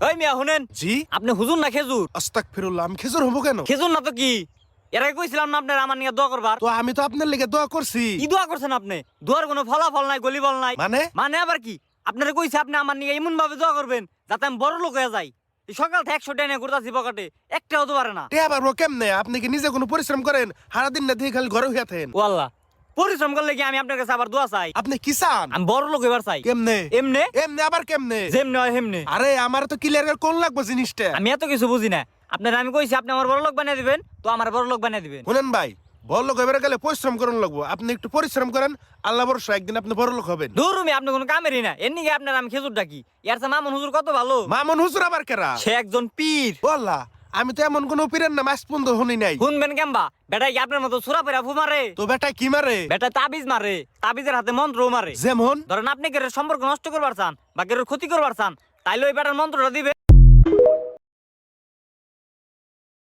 ওই মিয়া শুনেন, জি আপনি হুজুর না খেজুর? আস্তাগফিরুল্লাহ, আমি খেজুর হবো কেন? খেজুর না তো কি? এর আগে কইছিলাম না আপনার আমার নিয়ে দোয়া করবার। তো আমি তো আপনার লেগে দোয়া করছি। কি দোয়া করছেন আপনি? দোয়ার কোনো ফলাফল নাই, গলিবল নাই। মানে মানে আবার কি? আপনারা কইছে আপনি আমার নিয়ে এমন ভাবে দোয়া করবেন যাতে আমি বড় লোক হয়ে যাই। এই সকাল থেকে 100 টাকা ঘুরতাছি পকেটে, একটাও তো পারে না। টিয়া পারবো কেমনে? আপনি কি নিজে কোনো পরিশ্রম করেন? সারাদিন না দিয়ে খালি ঘরে হইয়া থাকেন। ও আল্লাহ, পরিশ্রম করলে কি আমি আপনার কাছে আবার দোয়া চাই? আপনি কি চান? আমি বড় লোক এবার চাই। কেমনে? এমনে এমনে আবার কেমনে? যেমনে হয় হেমনে। আরে আমার তো ক্লিয়ার কোন লাগবে জিনিসটা। আমি এত কিছু বুঝি না। আপনার আমি কইছি আপনি আমার বড় লোক বানিয়ে দিবেন, তো আমার বড় লোক বানিয়ে দিবেন। শুনেন ভাই, বড় লোক হইবার গেলে পরিশ্রম করুন লাগবো। আপনি একটু পরিশ্রম করেন, আল্লাহ ভরসা একদিন আপনি বড় লোক হবেন। দূরমি আপনি কোনো কামেরই না। এর নিগে আপনার আমি খেজুর ডাকি। ইয়ার চেয়ে মামুন হুজুর কত ভালো। মামুন হুজুর আবার কেরা? সে একজন পীর। বললা, আমি তো এমন কোন পীরের নাম আজ পর্যন্ত শুনি নাই। শুনবেন কেমবা? বেটা কি আপনার মতো সুরা পেরা ফু মারে? তো বেটা কি মারে? বেটা তাবিজ মারে, তাবিজের হাতে মন্ত্র মারে। যেমন ধরেন আপনি কেউ সম্পর্ক নষ্ট করবার চান বা কেউ ক্ষতি করবার চান, তাইলে ওই বেটার মন্ত্রটা দিবে।